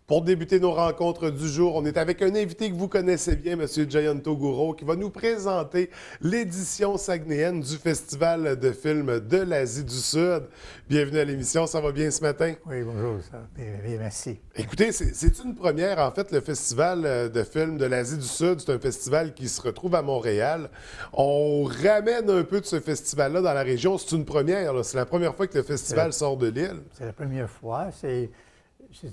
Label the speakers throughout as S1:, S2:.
S1: Pour débuter nos rencontres du jour, on est avec un invité que vous connaissez bien, M. Jayanto Gouraud, qui va nous présenter l'édition saguenayenne du Festival de films de l'Asie du Sud. Bienvenue à l'émission, ça va bien ce matin?
S2: Oui, bonjour, ça va bien, merci.
S1: Écoutez, c'est une première, en fait, le Festival de films de l'Asie du Sud. C'est un festival qui se retrouve à Montréal. On ramène un peu de ce festival-là dans la région. C'est une première, c'est la première fois que le festival sort de l'île.
S2: C'est la première fois. C'est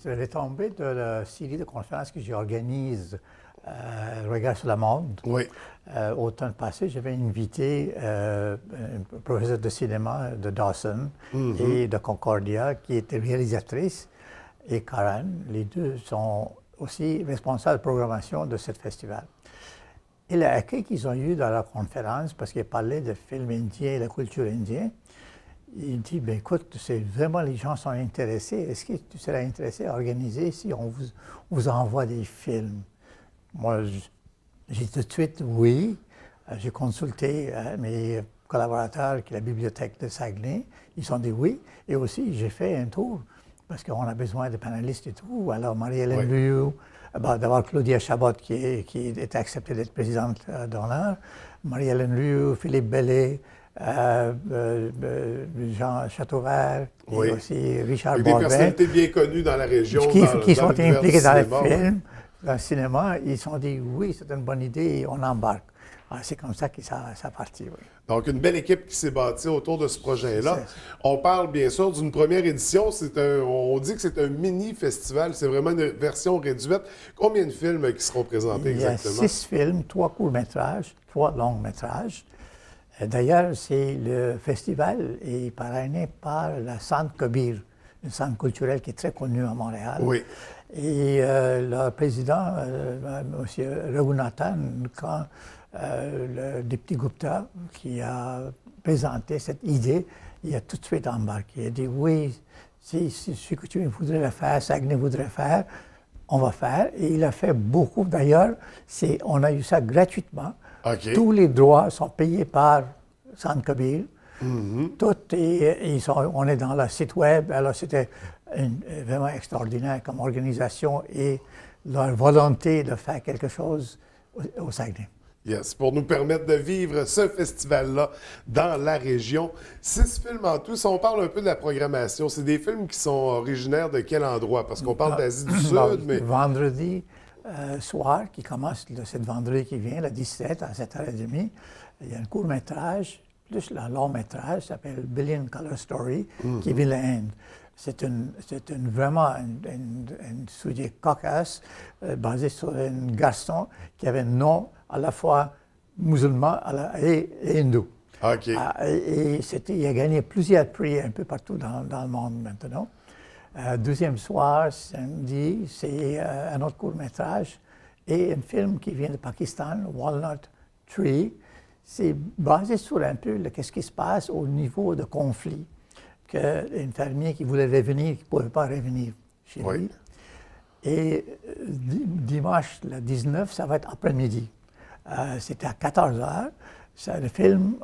S2: retombé de la série de conférences que j'organise, Regard sur la monde.
S1: Oui.
S2: Automne passé, j'avais invité un professeur de cinéma de Dawson et de Concordia, qui était réalisatrice, et Karen. Les deux sont aussi responsables de programmation de ce festival. Et l'accueil qu'ils ont eu dans la conférence, parce qu'ils parlaient de films indiens et de la culture indienne, il dit, ben écoute, c'est vraiment les gens sont intéressés. Est-ce que tu serais intéressé à organiser si on vous envoie des films? Moi, j'ai tout de suite oui. J'ai consulté mes collaborateurs qui est la bibliothèque de Saguenay. Ils ont dit oui. Et aussi, j'ai fait un tour parce qu'on a besoin de panélistes et tout. Alors, Marie-Hélène Liu, d'abord Claudia Chabot qui était acceptée d'être présidente d'honneur, Marie-Hélène Liu, Philippe Bellet, Jean Châteauvert, et aussi Richard Bordin.
S1: Des personnalités bien connues dans la région,
S2: qui sont impliquées dans le film, dans le cinéma. Ils se sont dit, oui, c'est une bonne idée, et on embarque. C'est comme ça que ça a parti, oui.
S1: Donc, une belle équipe qui s'est bâtie autour de ce projet-là. On parle bien sûr d'une première édition. On dit que c'est un mini-festival. C'est vraiment une version réduite. Combien de films qui seront présentés exactement?
S2: Il y a 6 films, 3 courts-métrages, 3 longs-métrages. D'ailleurs, le festival est parrainé par la Centre Kabir, une centre culturelle qui est très connue à Montréal.
S1: Oui.
S2: Et le président, M. Raghunathan, quand le député Gupta, qui a présenté cette idée, il a tout de suite embarqué. Il a dit oui, si ce que tu voudrais faire, Saguenay voudrait faire, on va faire. Et il a fait beaucoup. D'ailleurs, on a eu ça gratuitement.
S1: Okay.
S2: Tous les droits sont payés par Centre Kabir. Tout on est dans le site web. Alors, c'était vraiment extraordinaire comme organisation et leur volonté de faire quelque chose au Saguenay.
S1: Yes, pour nous permettre de vivre ce festival-là dans la région. 6 films en tout. Si on parle un peu de la programmation, c'est des films qui sont originaires de quel endroit? Parce qu'on parle d'Asie du Sud, mais...
S2: Vendredi soir, qui commence ce vendredi qui vient, le 17 à 7h30, il y a un court-métrage, plus le long-métrage, qui s'appelle Billion Color Story, qui vient de l'Inde. C'est vraiment un sujet cocasse, basé sur un garçon qui avait un nom à la fois musulman et hindou.
S1: OK.
S2: Il a gagné plusieurs prix un peu partout dans le monde maintenant. Deuxième soir, samedi, c'est un autre court-métrage et un film qui vient de Pakistan, Walnut Tree. C'est basé sur un peu ce qui se passe au niveau de conflit. Qu'un fermier qui voulait revenir, qui ne pouvait pas revenir chez lui. Et dimanche, le 19, ça va être après-midi. C'était à 14 h. C'est le film,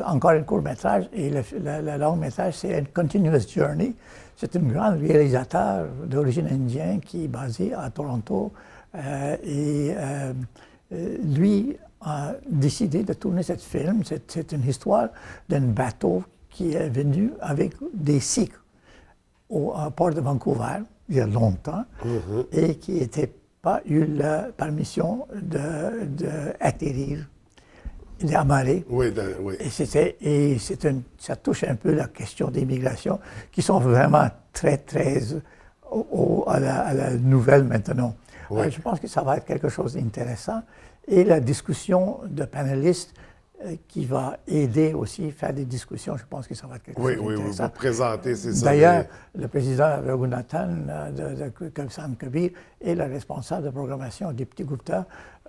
S2: encore un court-métrage, et le long-métrage, c'est un Continuous Journey. C'est un grand réalisateur d'origine indienne qui est basé à Toronto. Lui a décidé de tourner ce film. C'est une histoire d'un bateau qui est venu avec des Sikhs au port de Vancouver, il y a longtemps, et qui n'était pas eu la permission d'atterrir, d'amarrer.
S1: Oui.
S2: Et ça touche un peu la question des migrations, qui sont vraiment très à la nouvelle maintenant.
S1: Oui.
S2: Alors, je pense que ça va être quelque chose d'intéressant. Et la discussion de panélistes qui va aider aussi à faire des discussions, je pense que ça va être quelque chose d'intéressant.
S1: Oui, vous présentez, c'est ça.
S2: D'ailleurs, le président Raghunathan de Centre Kabir et le responsable de programmation, le député Gupta,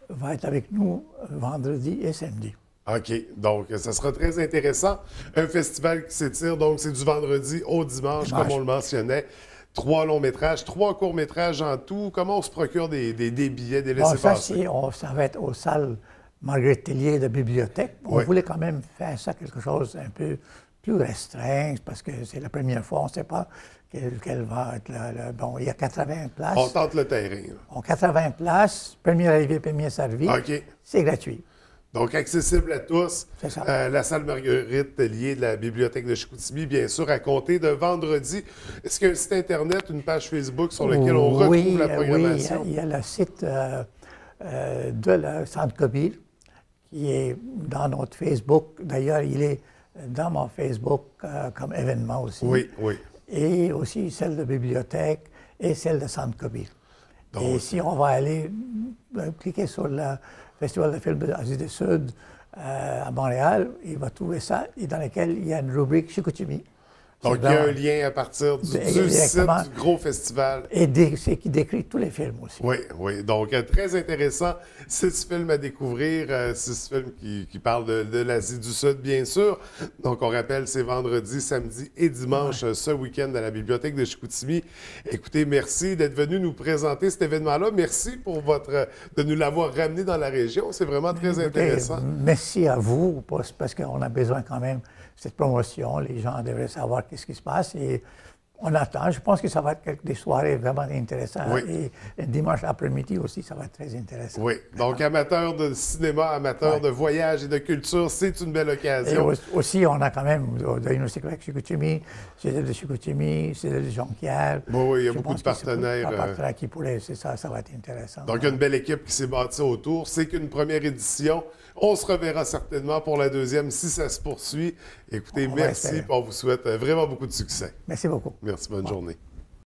S2: va être avec nous vendredi et samedi.
S1: OK. Donc, ça sera très intéressant. Un festival qui s'étire, donc c'est du vendredi au dimanche, comme on le mentionnait. 3 longs-métrages, 3 courts-métrages en tout. Comment on se procure des billets, des laissez-passer?
S2: Ça va être aux salles Marguerite Tellier de bibliothèque. On voulait quand même faire ça quelque chose un peu plus restreint, parce que c'est la première fois, on ne sait pas quel va être bon, il y a 80 places.
S1: On tente le terrain.
S2: On 80 places, premier arrivé, premier servi.
S1: OK.
S2: C'est gratuit.
S1: Donc, accessible à tous.
S2: C'est ça.
S1: La salle Marguerite liée de la Bibliothèque de Chicoutimi, bien sûr, à compter de vendredi. Est-ce qu'il y a un site Internet, une page Facebook sur lequel on retrouve la programmation?
S2: Oui, il y a le site de la Centre Cobile qui est dans notre Facebook. D'ailleurs, il est dans mon Facebook comme événement aussi.
S1: Oui, oui.
S2: Et aussi celle de bibliothèque et celle de Centre Cobile. Et si on va aller cliquer sur le Festival de films de l'Asie du Sud à Montréal, il va trouver ça, et dans lequel il y a une rubrique Chicoutimi.
S1: Donc, il y a un lien à partir du site du gros festival.
S2: Et c'est qui décrit tous les films aussi.
S1: Oui, oui. Donc, très intéressant. 6 films à découvrir, 6 films qui parlent de l'Asie du Sud, bien sûr. Donc, on rappelle, c'est vendredi, samedi et dimanche, ce week-end à la Bibliothèque de Chicoutimi. Écoutez, merci d'être venu nous présenter cet événement-là. Merci de nous l'avoir ramené dans la région. C'est vraiment très intéressant.
S2: Merci à vous, parce qu'on a besoin quand même cette promotion. Les gens devraient savoir qu'est-ce qui se passe et on attend. Je pense que ça va être des soirées vraiment intéressantes. Oui. Et dimanche après-midi aussi, ça va être très intéressant.
S1: Oui. Donc, amateurs de cinéma, amateurs de voyage et de culture, c'est une belle occasion.
S2: Et aussi, on a quand même de l'Université de Chicoutimi, celle de Chicoutimi, celle de Jonquière.
S1: Oui, il y a beaucoup de partenaires.
S2: Qui pourraient, c'est ça, ça va être intéressant.
S1: Donc, il y a une belle équipe qui s'est bâtie autour. C'est qu'une première édition. On se reverra certainement pour la deuxième si ça se poursuit. Écoutez, merci et on vous souhaite vraiment beaucoup de succès.
S2: Merci beaucoup.
S1: Merci, bonne journée.